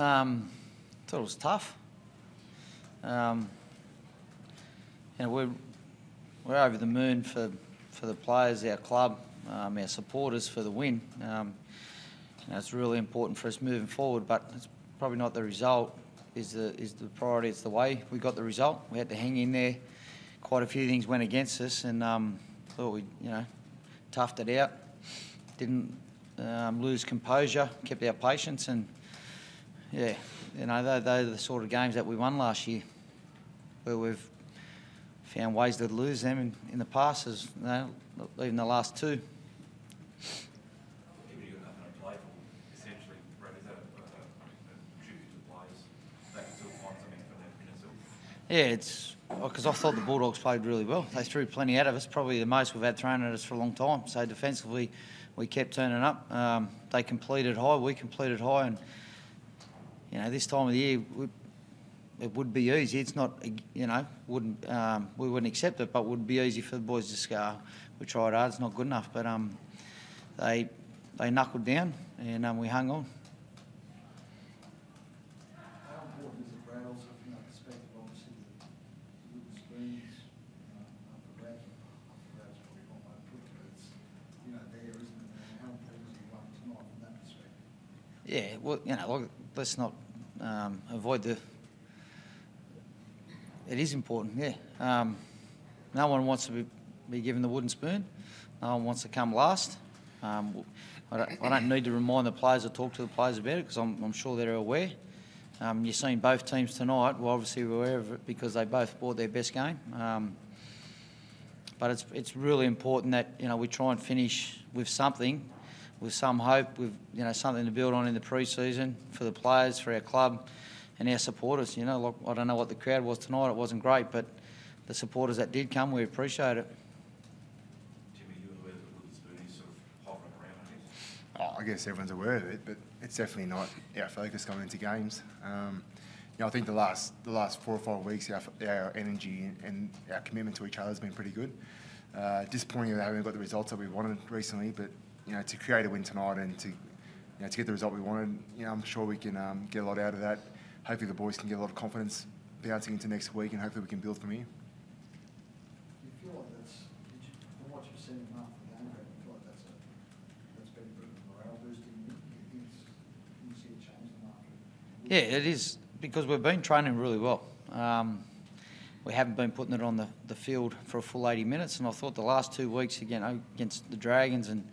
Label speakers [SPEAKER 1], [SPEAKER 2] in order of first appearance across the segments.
[SPEAKER 1] Thought it was tough. We're over the moon for the players, our club, our supporters for the win. It's really important for us moving forward, but it's probably not the result is the priority. It's the way we got the result. We had to hang in there. Quite a few things went against us, and thought we toughed it out. Didn't lose composure, kept our patience, and they're the sort of games that we won last year, where we've found ways to lose them in the past, as even the last two. Yeah, it's because I thought the Bulldogs played really well. They threw plenty out of us, probably the most we've had thrown at us for a long time. So defensively, we kept turning up. They completed high, we completed high, and this time of the year it would be easy. It's not, we wouldn't accept it, but it would be easy for the boys to scar. We tried hard. It's not good enough, but they knuckled down and we hung on. Yeah, well, let's not avoid the. It is important, yeah. No one wants to be given the wooden spoon. No one wants to come last. I don't need to remind the players or talk to the players about it because I'm sure they're aware. You've seen both teams tonight. Well, obviously we're aware of it because they both brought their best game. But it's really important that we try and finish with something. With some hope, with something to build on in the pre-season for the players, for our club, and our supporters. I don't know what the crowd was tonight. It wasn't great, but the supporters that did come, we appreciate it.
[SPEAKER 2] Jimmy, you aware that the wooden spoon is sort of hovering around?
[SPEAKER 3] I guess everyone's aware of it, but it's definitely not our focus going into games. I think the last 4 or 5 weeks, our energy and our commitment to each other has been pretty good. Disappointing that we haven't got the results that we wanted recently, but to create a win tonight and to get the result we wanted, I'm sure we can get a lot out of that. Hopefully the boys can get a lot of confidence bouncing into next week, and hopefully we can build from here.
[SPEAKER 4] Do you feel like from what you've seen after the game, do you feel like that's been a bit of morale boosting? Can you see a change in after?
[SPEAKER 1] Yeah, it is, because we've been training really well. We haven't been putting it on the field for a full 80 minutes, and I thought the last 2 weeks against the Dragons and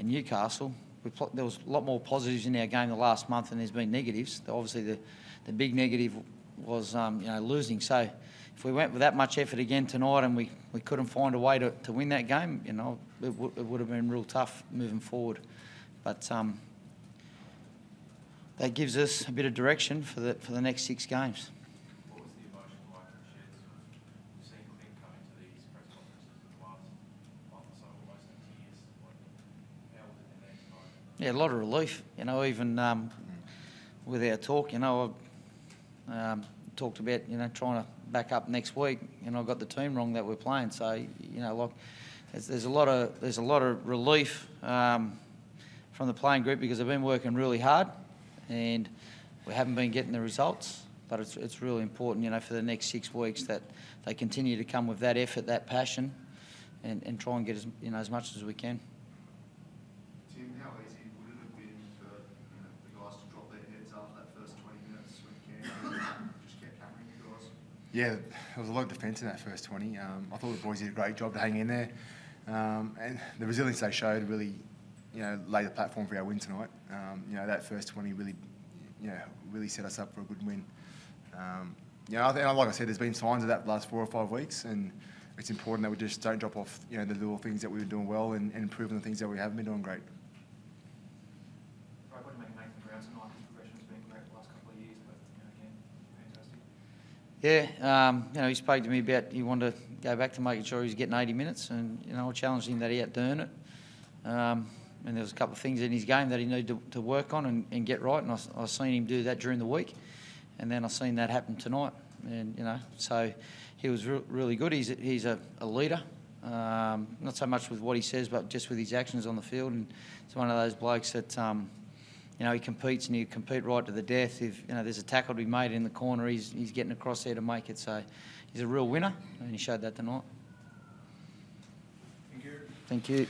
[SPEAKER 1] Newcastle, there was a lot more positives in our game the last month than there's been negatives. Obviously, the big negative was losing. So if we went with that much effort again tonight and we couldn't find a way to win that game, it would have been real tough moving forward. But that gives us a bit of direction for the next 6 games.
[SPEAKER 2] What was the emotion like in the sheds? We've seen Clint come into these press conferences in the last month or so, almost in tears. How was it in there tonight?
[SPEAKER 1] Yeah, a lot of relief. Even with our talk, I talked about trying to back up next week. I got the team wrong that we're playing. So there's a lot of relief from the playing group because they've been working really hard, and we haven't been getting the results. But it's really important, for the next 6 weeks that they continue to come with that effort, that passion, and try and get as much as we can.
[SPEAKER 5] Tim, how easy would it have been for the guys to drop their heads after that first 20 minutes when Canterbury just kept hammering you guys?
[SPEAKER 3] Yeah, there was a lot of defence in that first 20. I thought the boys did a great job to hang in there, and the resilience they showed really, laid the platform for our win tonight. That first 20 really set us up for a good win. I think, like I said, there's been signs of that the last 4 or 5 weeks, and it's important that we just don't drop off, the little things that we were doing well and improving the things that we haven't been doing great.
[SPEAKER 6] Right, what do you make of Nathan Brown tonight? His progression has been great the last couple of years, but again, fantastic.
[SPEAKER 1] Yeah, he spoke to me about he wanted to go back to making sure he was getting 80 minutes, and I challenged him that he had to earn it. And there was a couple of things in his game that he needed to work on and get right, and I seen him do that during the week, and then I seen that happen tonight, and so he was really good. He's a leader, not so much with what he says, but just with his actions on the field, and it's one of those blokes that you know, he competes and he compete right to the death. If, you know, there's a tackle to be made in the corner, he's getting across there to make it. So he's a real winner, and he showed that tonight.
[SPEAKER 5] Thank you.
[SPEAKER 1] Thank you.